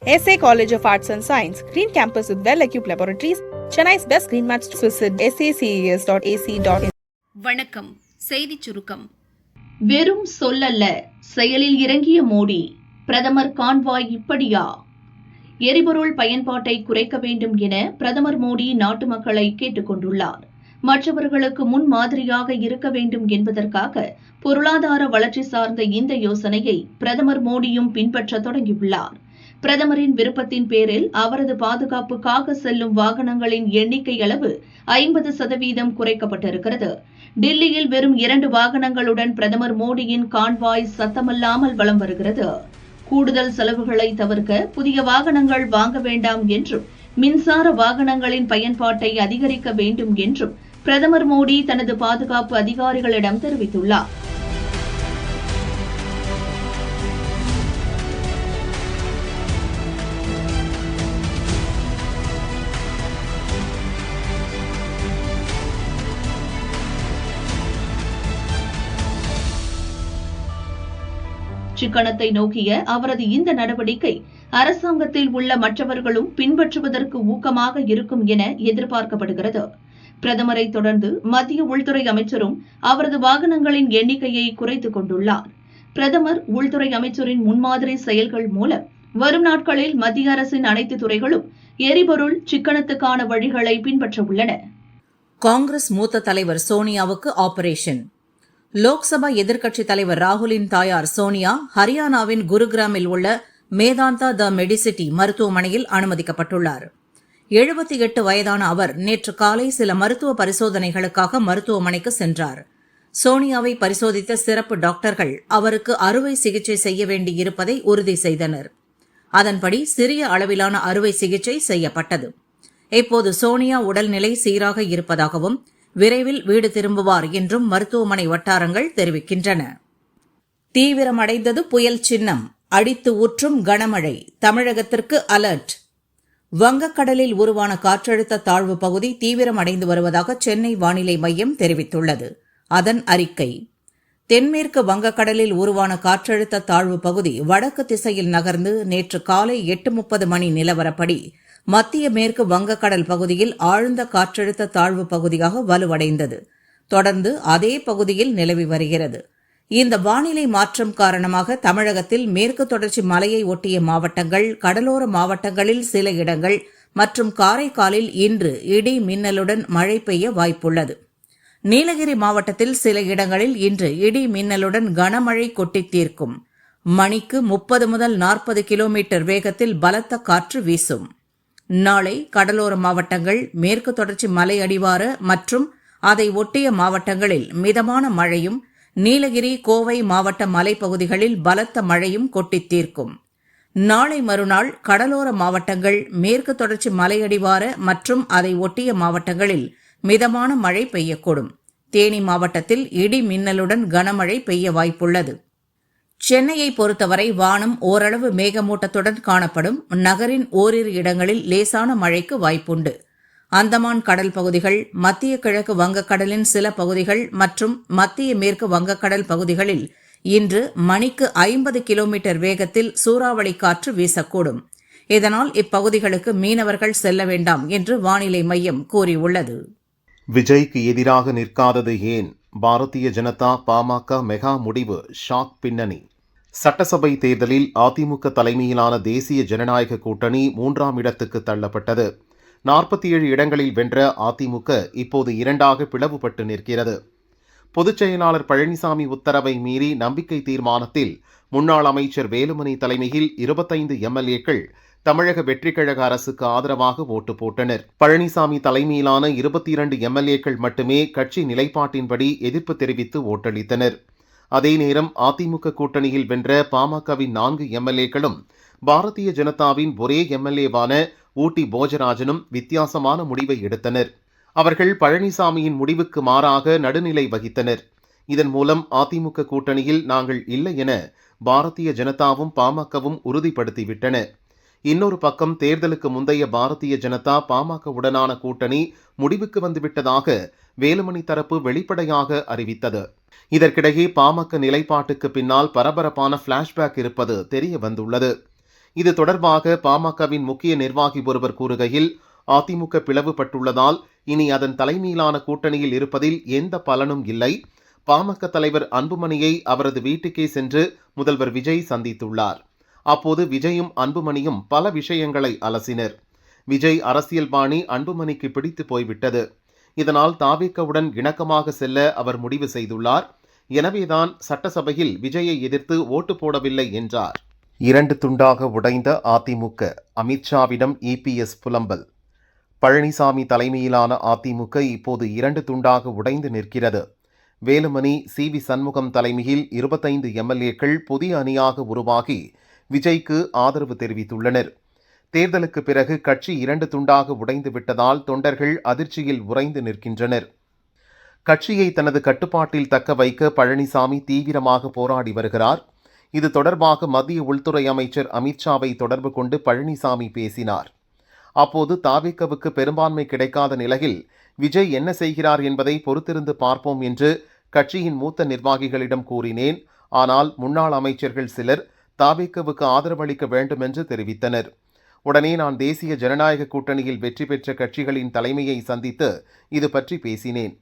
SA College of Arts and Science, Green Campus with well-equipped laboratories, Chennai's best green match. Visit saces.ac.in. வணக்கம். செய்திச் சுருக்கம். வெறும் சொல்லல்ல, செயலில் இறங்கிய மோடி. பிரதமர் கான்வாய் இப்படியா? எரிபொருள் பயன்பாட்டை குறைக்க வேண்டும் என பிரதமர் மோடி நாட்டு மக்களை கேட்டுக் கொண்டுள்ளார். மற்றவர்களுக்கு முன்மாதிரியாக இருக்க வேண்டும் என்பதற்காக பொருளாதார வளர்ச்சி சார்ந்த இந்த யோசனையை பிரதமர் மோடியும் பின்பற்ற தொடங்கியுள்ளார். பிரதமரின் விருப்பத்தின் பேரில் அவரது பாதுகாப்புக்காக செல்லும் வாகனங்களின் எண்ணிக்கை அளவு 50% குறைக்கப்பட்டிருக்கிறது. டில்லியில் வெறும் 2 வாகனங்களுடன் பிரதமர் மோடியின் கான்வாய் சத்தமில்லாமல் வலம் வருகிறது. கூடுதல் செலவுகளை தவிர்க்க புதிய வாகனங்கள் வாங்க வேண்டாம் என்றும் மின்சார வாகனங்களின் பயன்பாட்டை அதிகரிக்க வேண்டும் என்றும் பிரதமர் மோடி தனது பாதுகாப்பு அதிகாரிகளிடம் தெரிவித்துள்ளார். சிக்கனத்தை நோக்கிய அவரது இந்த நடவடிக்கை அரசாங்கத்தில் உள்ள மற்றவர்களும் பின்பற்றுவதற்கு ஊக்கமாக இருக்கும் என எதிர்பார்க்கப்படுகிறது. பிரதமரை தொடர்ந்து மத்திய உள்துறை அமைச்சரும் அவரது வாகனங்களின் எண்ணிக்கையை குறைத்துக் கொண்டுள்ளார். பிரதமர் உள்துறை அமைச்சரின் முன்மாதிரி செயல்கள் மூலம் வரும் நாட்களில் மத்திய அரசின் அனைத்து துறைகளும் எரிபொருள் சிக்கனத்துக்கான வழிகளை பின்பற்ற உள்ளன. காங்கிரஸ் மூத்த தலைவர் சோனியாவுக்கு ஆபரேஷன். லோக்சபா எதிர்க்கட்சித் தலைவர் ராகுலின் தாயார் சோனியா ஹரியானாவின் குருகிராமில் உள்ள மேதாந்தா த மெடிசிட்டி மருத்துவமனையில் அனுமதிக்கப்பட்டுள்ளார். 78 வயதான அவர் நேற்று காலை சில மருத்துவ பரிசோதனைகளுக்காக மருத்துவமனைக்கு சென்றார். சோனியாவை பரிசோதித்த சிறப்பு டாக்டர்கள் அவருக்கு அறுவை சிகிச்சை செய்ய வேண்டியிருப்பதை உறுதி செய்தனர். அதன்படி சிறிய அளவிலான அறுவை சிகிச்சை செய்யப்பட்டது. இப்போது சோனியா உடல்நிலை சீராக இருப்பதாகவும் விரைவில் வீடு திரும்புவார் என்றும் மருத்துவமனை வட்டாரங்கள் தெரிவிக்கின்றன. தீவிரமடைந்தது புயல் சின்னம். அடித்து ஊற்றும் கனமழை. தமிழகத்திற்கு அலர்ட். வங்கக்கடலில் உருவான காற்றழுத்த தாழ்வு பகுதி தீவிரமடைந்து வருவதாக சென்னை வானிலை மையம் தெரிவித்துள்ளது. அதன் அறிக்கை: தென்மேற்கு வங்கக்கடலில் உருவான காற்றழுத்த தாழ்வு பகுதி வடக்கு திசையில் நகர்ந்து நேற்று காலை 8:30 மணி நிலவரப்படி மத்திய மேற்கு வங்கக்கடல் பகுதியில் ஆழ்ந்த காற்றழுத்த தாழ்வு பகுதியாக வலுவடைந்தது. தொடர்ந்து அதே பகுதியில் நிலவி வருகிறது. இந்த வானிலை மாற்றம் காரணமாக தமிழகத்தில் மேற்கு தொடர்ச்சி மலையை ஒட்டிய மாவட்டங்கள், கடலோர மாவட்டங்களில் சில இடங்கள் மற்றும் காரைக்காலில் இன்று இடி மின்னலுடன் மழை பெய்ய வாய்ப்புள்ளது. நீலகிரி மாவட்டத்தில் சில இடங்களில் இன்று இடி மின்னலுடன் கனமழை கொட்டித் தீர்க்கும். மணிக்கு 30 முதல் 40 கிலோமீட்டர் வேகத்தில் பலத்த காற்று வீசும். நாளை கடலோர மாவட்டங்கள், மேற்கு தொடர்ச்சி மலை அடிவார மற்றும் அதை ஒட்டிய மாவட்டங்களில் மிதமான மழையும், நீலகிரி, கோவை மாவட்ட மலைப்பகுதிகளில் பலத்த மழையும் கொட்டித் தீர்க்கும். நாளை மறுநாள் கடலோர மாவட்டங்கள், மேற்கு தொடர்ச்சி மலையடிவார மற்றும் அதை ஒட்டிய மாவட்டங்களில் மிதமான மழை பெய்யக்கூடும். தேனி மாவட்டத்தில் இடி மின்னலுடன் கனமழை பெய்ய வாய்ப்புள்ளது. சென்னையை பொறுத்தவரை வானம் ஓரளவு மேகமூட்டத்துடன் காணப்படும். நகரின் ஓரிரு இடங்களில் லேசான மழைக்கு வாய்ப்புண்டு. அந்தமான் கடல் பகுதிகள், மத்திய கிழக்கு வங்கக்கடலின் சில பகுதிகள் மற்றும் மத்திய மேற்கு வங்கக்கடல் பகுதிகளில் இன்று மணிக்கு 50 கிலோமீட்டர் வேகத்தில் சூறாவளி காற்று வீசக்கூடும். இதனால் இப்பகுதிகளுக்கு மீனவர்கள் செல்ல வேண்டாம் என்று வானிலை மையம் கூறியுள்ளது. விஜய்க்கு எதிராக நிற்காதது ஏன்? பாரதிய ஜனதா பாமக மெகா முடிவு ஷாக் பின்னணி. சட்டசபை தேர்தலில் அதிமுக தலைமையிலான தேசிய ஜனநாயக கூட்டணி 3ஆம் இடத்துக்கு தள்ளப்பட்டது. 47 இடங்களில் வென்ற அதிமுக இப்போது 2ஆக பிளவுபட்டு நிற்கிறது. பொதுச் செயலாளர் பழனிசாமி உத்தரவை மீறி நம்பிக்கை தீர்மானத்தில் முன்னாள் அமைச்சர் வேலுமணி தலைமையில் 25 எம்எல்ஏக்கள் தமிழக வெற்றிக்கழக அரசுக்கு ஆதரவாக ஓட்டு போட்டனர். பழனிசாமி தலைமையிலான 22 எம்எல்ஏக்கள் மட்டுமே கட்சி நிலைப்பாட்டின்படி எதிர்ப்பு தெரிவித்து ஓட்டளித்தனர். அதே நேரம் அதிமுக கூட்டணியில் வென்ற பாமகவின் 4 எம்எல்ஏக்களும் பாரதிய ஜனதாவின் ஒரே எம்எல்ஏவான ஊட்டி போஜராஜனும் வித்தியாசமான முடிவை எடுத்தனர். அவர்கள் பழனிசாமியின் முடிவுக்கு மாறாக நடுநிலை வகித்தனர். இதன் மூலம் அதிமுக கூட்டணியில் நாங்கள் இல்லை என பாரதிய ஜனதாவும் பாமகவும் உறுதிப்படுத்திவிட்டன. இன்னொரு பக்கம் தேர்தலுக்கு முந்தைய பாரதிய ஜனதா பாமகவுடனான கூட்டணி முடிவுக்கு வந்துவிட்டதாக வேலுமணி தரப்பு வெளிப்படையாக அறிவித்தது. இதற்கிடையே பாமக நிலைப்பாட்டுக்கு பின்னால் பரபரப்பான பிளாஷ்பேக் இருப்பது தெரிய வந்துள்ளது. இது தொடர்பாக பாமகவின் முக்கிய நிர்வாகி ஒருவர் கூறுகையில், அதிமுக பிளவுபட்டுள்ளதால் இனி அதன் தலைமையிலான கூட்டணியில் இருப்பதில் எந்த பலனும் இல்லை. பாமக தலைவர் அன்புமணியை அவரது வீட்டுக்கே சென்று முதல்வர் விஜய் சந்தித்துள்ளார். அப்போது விஜயும் அன்புமணியும் பல விஷயங்களை அலசினர். விஜய் அரசியல் பாணி அன்புமணிக்கு பிடித்து போய்விட்டது. இதனால் தாவேகவுடன் இணக்கமாக செல்ல அவர் முடிவு செய்துள்ளார். எனவேதான் சட்டசபையில் விஜயை எதிர்த்து ஓட்டு போடவில்லை என்றார். 2 துண்டாக உடைந்த அதிமுக, அமித்ஷாவிடம் இபிஎஸ் புலம்பல். பழனிசாமி தலைமையிலான அதிமுக இப்போது 2 துண்டாக உடைந்து நிற்கிறது. வேலுமணி, சி.வி. சண்முகம் தலைமையில் 25 எம்எல்ஏக்கள் புதிய அணியாக உருவாகி விஜய்க்கு ஆதரவு தெரிவித்துள்ளனர். தேர்தலுக்கு பிறகு கட்சி 2 துண்டாக உடைந்து விட்டதால் தொண்டர்கள் அதிர்ச்சியில் உறைந்து நிற்கின்றனர். கட்சியை தனது கட்டுப்பாட்டில் தக்க வைக்க பழனிசாமி தீவிரமாக போராடி வருகிறார். இது தொடர்பாக மத்திய உள்துறை அமைச்சர் அமித்ஷாவை தொடர்பு கொண்டு பழனிசாமி பேசினார். அப்போது தாவேகவுக்கு பெரும்பான்மை கிடைக்காத நிலையில் விஜய் என்ன செய்கிறார் என்பதை பொறுத்திருந்து பார்ப்போம் என்று கட்சியின் மூத்த நிர்வாகிகளிடம் கூறினேன். ஆனால் முன்னாள் அமைச்சர்கள் சிலர் தாவேகவுக்கு ஆதரவளிக்க வேண்டும் என்று தெரிவித்தனர். உடனே நான் தேசிய ஜனநாயக கூட்டணியில் வெற்றி பெற்ற கட்சிகளின் தலைமையை சந்தித்து இது பற்றி பேசினேன்.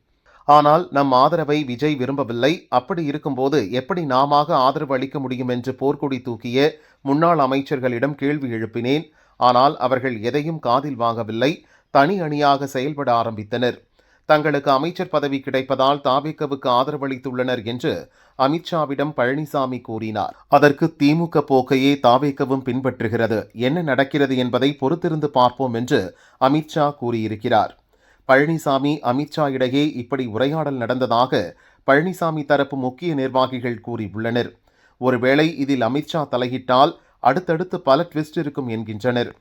ஆனால் நம் ஆதரவை விஜய் விரும்பவில்லை. அப்படி இருக்கும்போது எப்படி நாம ஆதரவு அளிக்க முடியும் என்று போர்க்கொடி தூக்கிய முன்னாள் அமைச்சர்களிடம் கேள்வி எழுப்பினேன். ஆனால் அவர்கள் எதையும் காதில் வாங்கவில்லை. தனி அணியாக செயல்பட ஆரம்பித்தனர். தங்களுக்கு அமைச்சர் பதவி கிடைப்பதால் தாவேகவுக்கு ஆதரவளித்துள்ளனர் என்று அமித்ஷாவிடம் பழனிசாமி கூறினார். அதற்கு திமுக போக்கையே தாவேகவும் பின்பற்றுகிறது. என்ன நடக்கிறது என்பதை பொறுத்திருந்து பார்ப்போம் என்று அமித்ஷா கூறியிருக்கிறார். பழனிசாமி, அமித்ஷா இடையே இப்படி உரையாடல் நடந்ததாக பழனிசாமி தரப்பு முக்கிய நிர்வாகிகள் கூறியுள்ளனர். ஒருவேளை இதில் அமித்ஷா தலையிட்டால் அடுத்தடுத்து பல ட்விஸ்ட் இருக்கும் என்கின்றனர்.